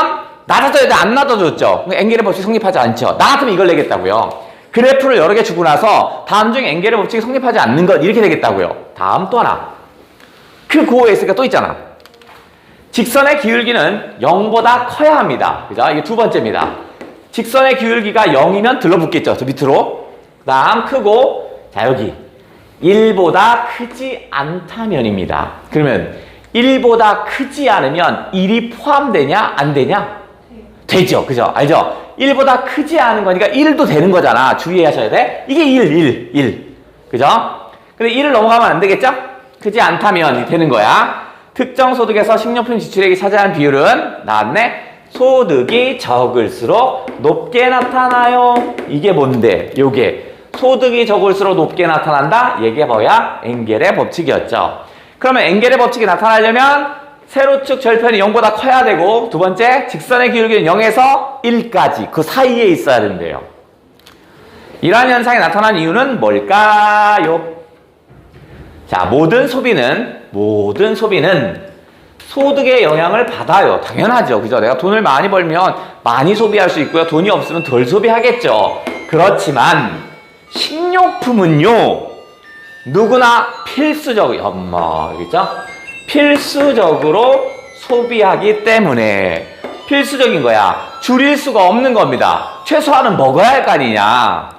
낮아져야 돼. 안 낮아졌죠? 엥겔의 법칙이 성립하지 않죠. 나 같으면 이걸 내겠다고요. 그래프를 여러 개 주고 나서 다음 중에 엥겔의 법칙이 성립하지 않는 것 이렇게 되겠다고요. 다음 또 하나. 그 구호에 있으니까 또 있잖아. 직선의 기울기는 0보다 커야 합니다. 그죠? 이게 두 번째입니다. 직선의 기울기가 0이면 들러붙겠죠. 저 밑으로. 그 다음 크고 자 여기 1보다 크지 않다면입니다. 그러면 1보다 크지 않으면 1이 포함되냐 안 되냐? 되죠. 그죠? 알죠? 1보다 크지 않은 거니까 1도 되는 거잖아. 주의하셔야 돼. 이게 1. 그죠? 근데 1을 넘어가면 안 되겠죠? 크지 않다면 되는 거야. 특정 소득에서 식료품 지출액이 차지하는 비율은 나왔네. 소득이 적을수록 높게 나타나요. 이게 뭔데? 요게 소득이 적을수록 높게 나타난다. 이게 뭐야? 엥겔의 법칙이었죠. 그러면 엥겔의 법칙이 나타나려면 세로축 절편이 0보다 커야 되고 두 번째 직선의 기울기는 0에서 1까지 그 사이에 있어야 된대요. 이러한 현상이 나타난 이유는 뭘까요? 자, 모든 소비는 소득의 영향을 받아요. 당연하죠. 그죠? 내가 돈을 많이 벌면 많이 소비할 수 있고요. 돈이 없으면 덜 소비하겠죠. 그렇지만 식료품은요. 누구나 필수적으로 필수적으로 소비하기 때문에 필수적인 거야. 줄일 수가 없는 겁니다. 최소한은 먹어야 할 거 아니냐.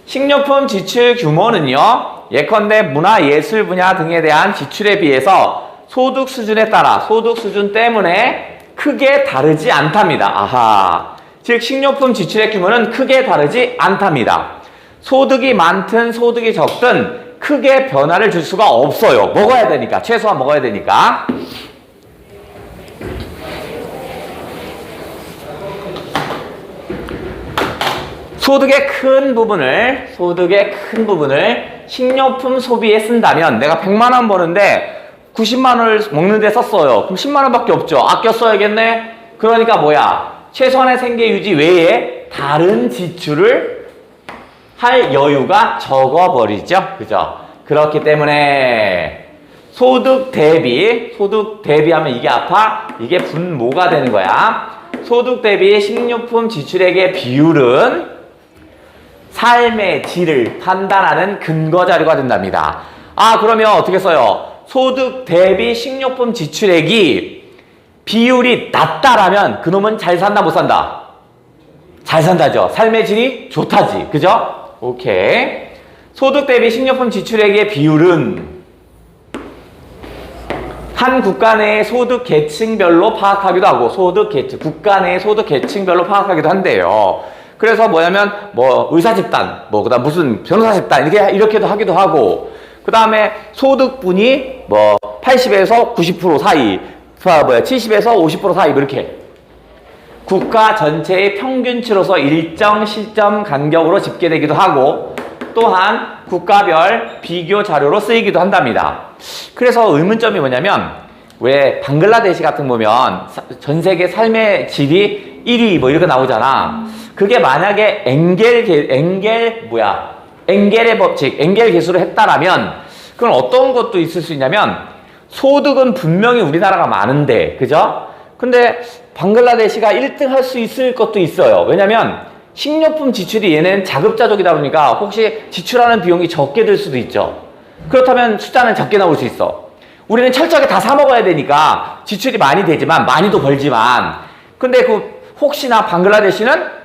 식료품 지출 규모는요. 예컨대 문화예술 분야 등에 대한 지출에 비해서 소득 수준에 따라 소득 수준 때문에 크게 다르지 않답니다. 아하. 즉 식료품 지출의 규모는 크게 다르지 않답니다. 소득이 많든 소득이 적든 크게 변화를 줄 수가 없어요. 먹어야 되니까. 최소한 먹어야 되니까. 소득의 큰 부분을 식료품 소비에 쓴다면 내가 100만 원 버는데 90만 원을 먹는 데 썼어요. 그럼 10만 원밖에 없죠. 아껴 써야겠네. 그러니까 뭐야? 최소한의 생계 유지 외에 다른 지출을 할 여유가 적어버리죠. 그죠? 그렇기 때문에 소득 대비하면 이게 아파? 이게 분모가 되는 거야. 소득 대비 식료품 지출액의 비율은 삶의 질을 판단하는 근거 자료가 된답니다. 아, 그러면 어떻게 써요? 소득 대비 식료품 지출액이 비율이 낮다라면 그놈은 잘 산다 못 산다? 잘 산다죠. 삶의 질이 좋다지. 그죠? 오케이. 소득 대비 식료품 지출액의 비율은 한 국가 내의 소득 계층별로 파악하기도 하고 국가 내의 소득 계층별로 파악하기도 한대요. 그래서 뭐냐면 의사 집단, 그다음 무슨 변호사 집단 이렇게도 하기도 하고 그다음에 소득분이 80에서 90% 사이, 70에서 50% 사이 이렇게 국가 전체의 평균치로서 일정 시점 간격으로 집계되기도 하고 또한 국가별 비교 자료로 쓰이기도 한답니다. 그래서 의문점이 뭐냐면 왜 방글라데시 같은 거 보면 전 세계 삶의 질이 1위 이렇게 나오잖아. 그게 만약에 엥겔의 법칙, 엥겔 계수로 했다라면 그건 어떤 것도 있을 수 있냐면 소득은 분명히 우리나라가 많은데 그죠? 근데 방글라데시가 1등 할 수 있을 것도 있어요. 왜냐면 식료품 지출이 얘는 자급자족이다 보니까 혹시 지출하는 비용이 적게 들 수도 있죠. 그렇다면 숫자는 적게 나올 수 있어. 우리는 철저하게 다 사 먹어야 되니까 지출이 많이 되지만 많이도 벌지만 근데 혹시나 방글라데시는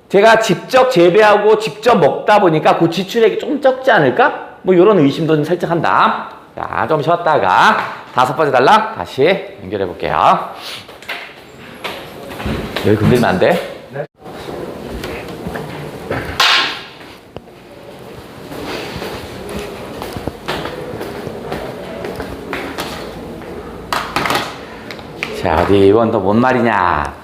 제가 직접 재배하고 직접 먹다 보니까 그 지출액이 좀 적지 않을까? 이런 의심도 좀 살짝 한다. 자, 좀 쉬었다가 5번째 단락 다시 연결해 볼게요. 여기 건들면 안 돼? 네. 자, 어디 이건 또 뭔 말이냐?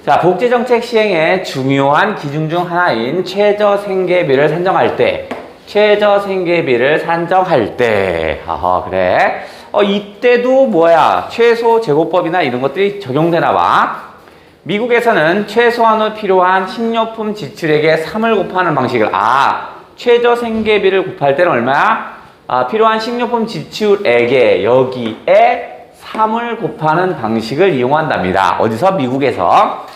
자, 복지정책 시행의 중요한 기준 중 하나인 최저생계비를 산정할 때 최저 생계비를 산정할 때, 그래. 이때도 뭐야? 최소 재고법이나 이런 것들이 적용되나 봐. 미국에서는 최소한으로 필요한 식료품 지출액에 3을 곱하는 방식을, 최저 생계비를 곱할 때는 얼마야? 필요한 식료품 지출액에 여기에 3을 곱하는 방식을 이용한답니다. 어디서? 미국에서.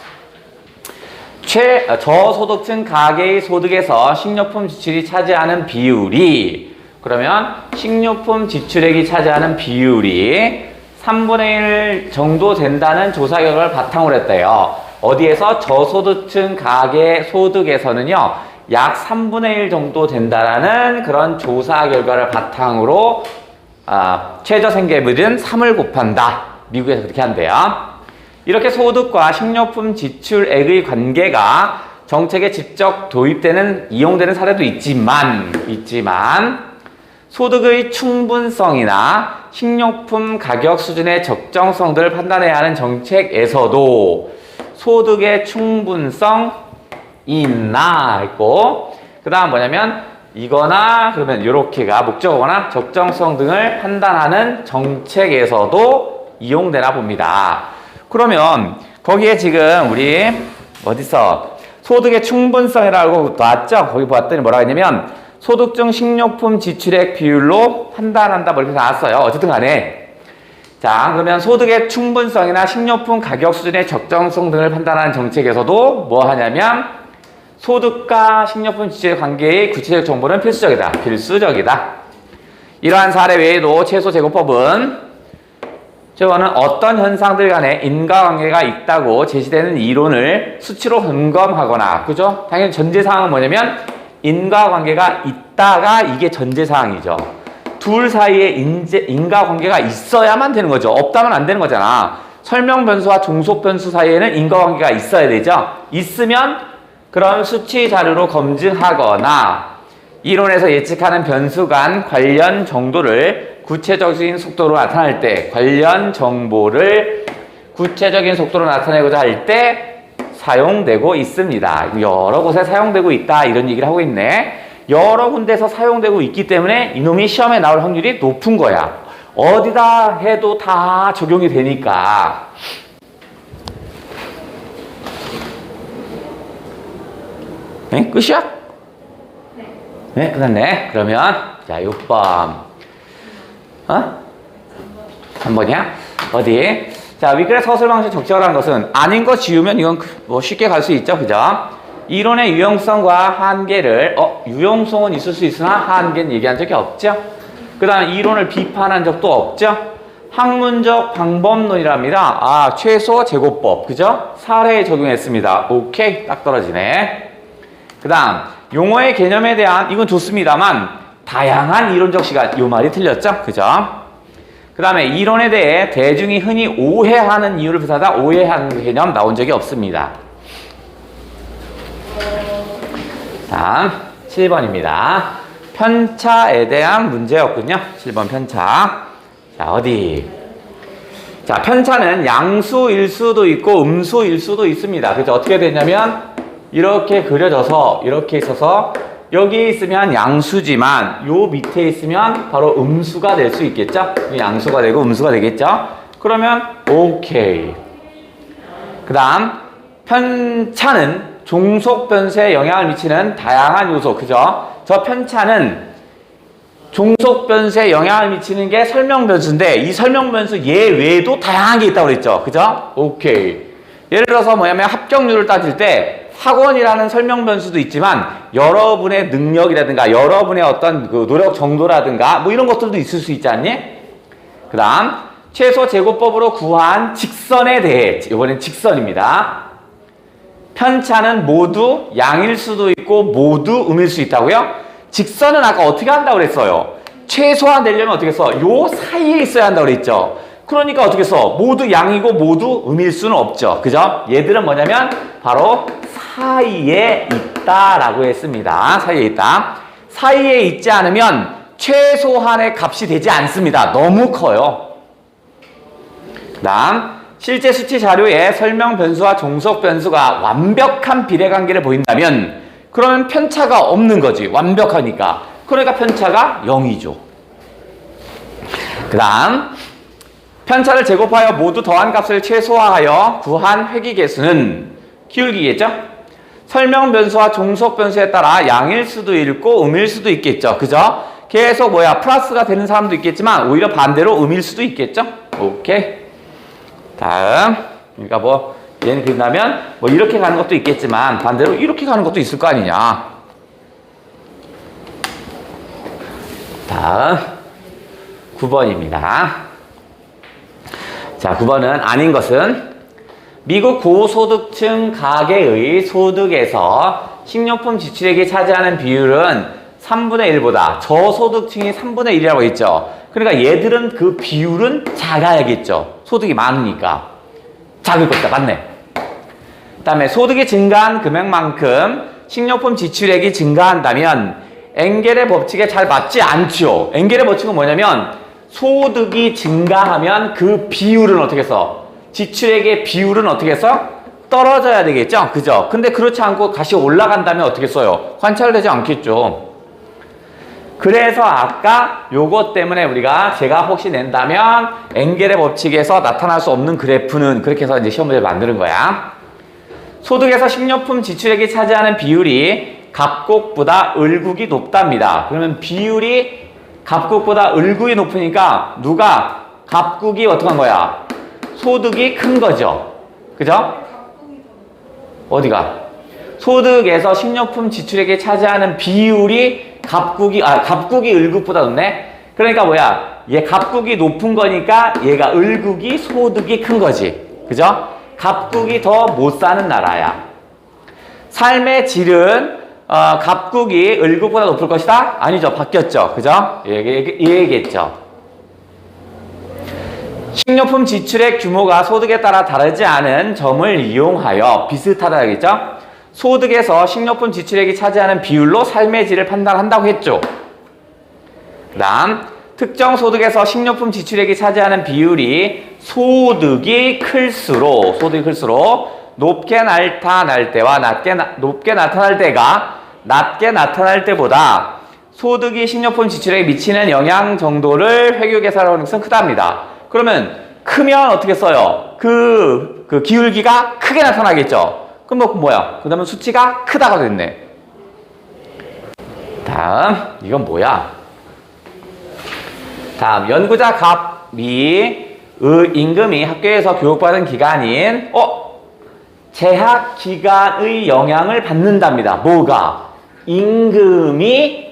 저소득층 가계의 소득에서 식료품 지출이 차지하는 비율이, 그러면 식료품 지출액이 차지하는 비율이 3분의 1 정도 된다는 조사 결과를 바탕으로 했대요. 어디에서? 저소득층 가계 소득에서는요, 약 3분의 1 정도 된다라는 그런 조사 결과를 바탕으로 최저 생계비는 3을 곱한다. 미국에서 그렇게 한대요. 이렇게 소득과 식료품 지출액의 관계가 정책에 직접 이용되는 사례도 있지만 소득의 충분성이나 식료품 가격 수준의 적정성들을 판단해야 하는 정책에서도 소득의 충분성 있나 있고, 그 다음 뭐냐면 이거나 그러면 요렇게가 목적어거나 적정성 등을 판단하는 정책에서도 이용되나 봅니다. 그러면 거기에 지금 우리 어디서 소득의 충분성이라고 나왔죠? 거기 봤더니 뭐라고 했냐면 소득 중 식료품 지출액 비율로 판단한다, 뭐 이렇게 나왔어요. 어쨌든 간에. 자, 그러면 소득의 충분성이나 식료품 가격 수준의 적정성 등을 판단하는 정책에서도 뭐 하냐면 소득과 식료품 지출의 관계의 구체적 정보는 필수적이다. 이러한 사례 외에도 최소 재고법은 저거는 어떤 현상들 간에 인과관계가 있다고 제시되는 이론을 수치로 점검하거나, 그죠? 당연히 전제사항은 뭐냐면 인과관계가 있다가 이게 전제사항이죠. 둘 사이에 인과관계가 있어야만 되는 거죠. 없다면 안 되는 거잖아. 설명변수와 종속변수 사이에는 인과관계가 있어야 되죠. 있으면 그런 수치 자료로 검증하거나 이론에서 예측하는 변수 간 관련 정도를 구체적인 속도로 나타낼 때, 관련 정보를 구체적인 속도로 나타내고자 할 때 사용되고 있습니다. 여러 곳에 사용되고 있다, 이런 얘기를 하고 있네. 여러 군데서 사용되고 있기 때문에 이놈이 시험에 나올 확률이 높은 거야. 어디다 해도 다 적용이 되니까. 네? 끝이야? 네, 끝났네. 그러면 자, 6번. 3번이야? 어디? 자, 위글의 서술 방식 적절한 것은 아닌 거 지우면 이건 뭐 쉽게 갈 수 있죠. 그죠? 이론의 유용성과 한계를, 유용성은 있을 수 있으나 한계는 얘기한 적이 없죠. 그 다음 이론을 비판한 적도 없죠. 학문적 방법론이랍니다. 최소 재고법. 그죠? 사례에 적용했습니다. 오케이. 딱 떨어지네. 그 다음, 용어의 개념에 대한, 이건 좋습니다만, 다양한 이론적 시각, 요 말이 틀렸죠? 그죠? 그 다음에 이론에 대해 대중이 흔히 오해하는 이유를 비슷하다, 오해하는 개념 나온 적이 없습니다. 다음 7번입니다. 편차에 대한 문제였군요. 7번 편차. 자, 어디? 자, 편차는 양수일 수도 있고 음수일 수도 있습니다. 그죠? 어떻게 되냐면 이렇게 그려져서 이렇게 있어서 여기 있으면 양수지만 요 밑에 있으면 바로 음수가 될 수 있겠죠? 양수가 되고 음수가 되겠죠? 그러면 오케이. 그 다음 편차는 종속 변수에 영향을 미치는 다양한 요소. 그죠? 저 편차는 종속 변수에 영향을 미치는 게 설명 변수인데 이 설명 변수 예외에도 다양한 게 있다고 그랬죠? 그죠? 오케이. 예를 들어서 뭐냐면 합격률을 따질 때 학원이라는 설명 변수도 있지만 여러분의 능력이라든가 여러분의 어떤 그 노력 정도라든가 뭐 이런 것들도 있을 수 있지 않니? 그 다음 최소 제곱법으로 구한 직선에 대해, 이번엔 직선입니다. 편차는 모두 양일 수도 있고 모두 음일 수 있다고요? 직선은 아까 어떻게 한다고 그랬어요? 최소화 되려면 어떻게 써? 요 사이에 있어야 한다고 그랬죠? 그러니까 어떻게 써? 모두 양이고 모두 음일 수는 없죠. 그죠? 얘들은 뭐냐면 바로 사이에 있다라고 했습니다. 사이에 있다. 사이에 있지 않으면 최소한의 값이 되지 않습니다. 너무 커요. 그 다음 실제 수치 자료에 설명 변수와 종속 변수가 완벽한 비례관계를 보인다면 그러면 편차가 없는 거지. 완벽하니까. 그러니까 편차가 0이죠. 그 다음 편차를 제곱하여 모두 더한 값을 최소화하여 구한 회귀계수는 기울기겠죠? 설명 변수와 종속 변수에 따라 양일 수도 있고 음일 수도 있겠죠. 그죠? 계속 플러스가 되는 사람도 있겠지만 오히려 반대로 음일 수도 있겠죠? 오케이. 다음 그러니까 얘는 그린다면 이렇게 가는 것도 있겠지만 반대로 이렇게 가는 것도 있을 거 아니냐. 다음 9번입니다. 자, 9번은 아닌 것은 미국 고소득층 가계의 소득에서 식료품 지출액이 차지하는 비율은 3분의 1보다 저소득층이 3분의 1이라고 했죠. 그러니까 얘들은 그 비율은 작아야겠죠. 소득이 많으니까. 작을 것이다. 맞네. 그 다음에 소득이 증가한 금액만큼 식료품 지출액이 증가한다면 엥겔의 법칙에 잘 맞지 않죠. 엥겔의 법칙은 뭐냐면 소득이 증가하면 그 비율은 어떻게 써? 지출액의 비율은 어떻게 써? 떨어져야 되겠죠? 그죠? 근데 그렇지 않고 다시 올라간다면 어떻게 써요? 관찰되지 않겠죠. 그래서 아까 요것 때문에 제가 혹시 낸다면 엥겔의 법칙에서 나타날 수 없는 그래프는 그렇게 해서 이제 시험 문제를 만드는 거야. 소득에서 식료품 지출액이 차지하는 비율이 갑곡보다 을국이 높답니다. 그러면 비율이 갑국보다 을국이 높으니까 갑국이 어떻게 한 거야? 소득이 큰 거죠. 그죠? 어디가? 소득에서 식료품 지출액이 차지하는 비율이 갑국이 을국보다 높네? 그러니까 얘 갑국이 높은 거니까 얘가 을국이 소득이 큰 거지. 그죠? 갑국이 더 못 사는 나라야. 삶의 질은 갑국이 을국보다 높을 것이다? 아니죠. 바뀌었죠. 그죠? 얘기겠죠. 식료품 지출액 규모가 소득에 따라 다르지 않은 점을 이용하여 비슷하다 하겠죠? 소득에서 식료품 지출액이 차지하는 비율로 삶의 질을 판단한다고 했죠. 그 다음 특정 소득에서 식료품 지출액이 차지하는 비율이 소득이 클수록 높게 나타날 때와 높게 나타날 때가 낮게 나타날 때보다 소득이 식료품 지출액에 미치는 영향 정도를 회귀계산으로 하는 것은 크답니다. 그러면 크면 어떻게 써요? 그 기울기가 크게 나타나겠죠. 그럼 그 다음에 수치가 크다가 됐네. 다음 이건 뭐야? 다음 연구자 갑이 임금이 학교에서 교육받은 기간인 재학 기간의 영향을 받는답니다. 뭐가? 임금이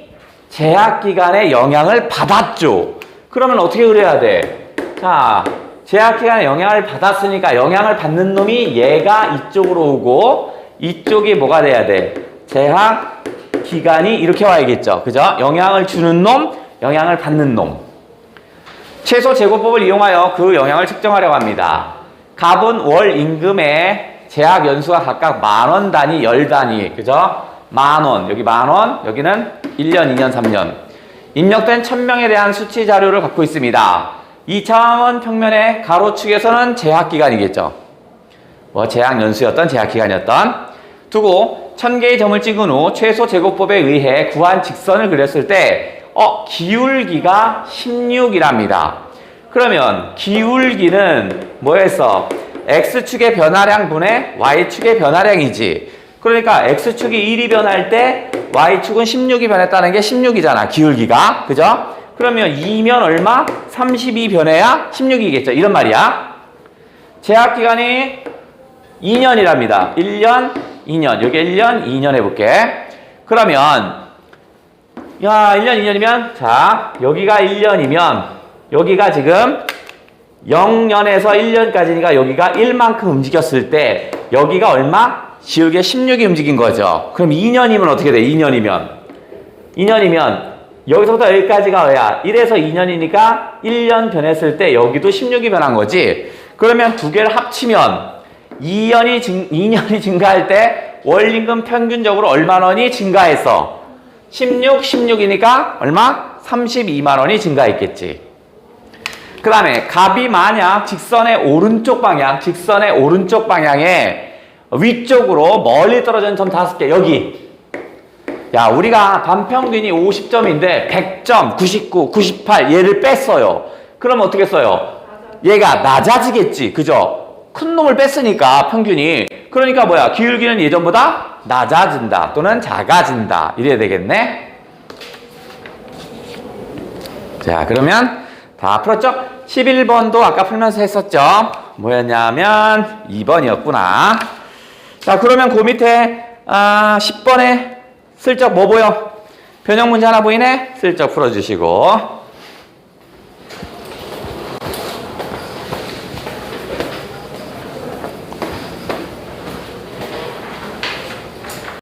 재학 기간에 영향을 받았죠. 그러면 어떻게 그래야 돼? 자, 재학 기간에 영향을 받았으니까 영향을 받는 놈이 얘가 이쪽으로 오고 이쪽이 뭐가 돼야 돼? 재학 기간이 이렇게 와야겠죠. 그죠? 영향을 주는 놈, 영향을 받는 놈. 최소 제곱법을 이용하여 그 영향을 측정하려고 합니다. 갑은 월 임금의 재학 연수가 각각 10,000원 단위, 10단위. 그죠? 10,000원. 여기 10,000원. 여기는 1년, 2년, 3년. 입력된 1000명에 대한 수치 자료를 갖고 있습니다. 2차원 평면의 가로축에서는 재학기간이겠죠. 재학연수였던 재학기간이었던 두고 1000개의 점을 찍은 후 최소 제곱법에 의해 구한 직선을 그렸을 때 기울기가 16이랍니다. 그러면 기울기는 뭐였어? X축의 변화량 분의 Y축의 변화량이지. 그러니까 X축이 1이 변할 때 Y축은 16이 변했다는 게 16이잖아. 기울기가. 그죠? 그러면 2면 얼마? 32 변해야 16이겠죠. 이런 말이야. 재학기간이 2년이랍니다. 1년, 2년. 여기 1년, 2년 해볼게. 그러면 1년, 2년이면 자, 여기가 1년이면 여기가 지금 0년에서 1년까지니까 여기가 1만큼 움직였을 때 여기가 얼마? 지우개 16이 움직인 거죠. 그럼 2년이면 어떻게 돼? 2년이면 여기서부터 여기까지가 뭐야? 1에서 2년이니까 1년 변했을 때 여기도 16이 변한 거지. 그러면 두 개를 합치면 2년이 증가할 때 월임금 평균적으로 얼마 원이 증가했어? 16이니까 얼마? 32만 원이 증가했겠지. 그 다음에 갑이 만약 직선의 오른쪽 방향에 위쪽으로 멀리 떨어진 점 5개, 야, 우리가 반평균이 50점인데 100점, 99, 98 얘를 뺐어요. 그러면 어떻게 써요? 얘가 낮아지겠지. 그죠? 큰 놈을 뺐으니까 평균이. 그러니까 뭐야? 기울기는 예전보다 낮아진다 또는 작아진다. 이래야 되겠네. 자, 그러면 다 풀었죠? 11번도 아까 풀면서 했었죠? 뭐였냐면 2번이었구나. 자, 그러면 그 밑에 10번에 슬쩍 뭐 보여? 변형 문제 하나 보이네? 슬쩍 풀어주시고.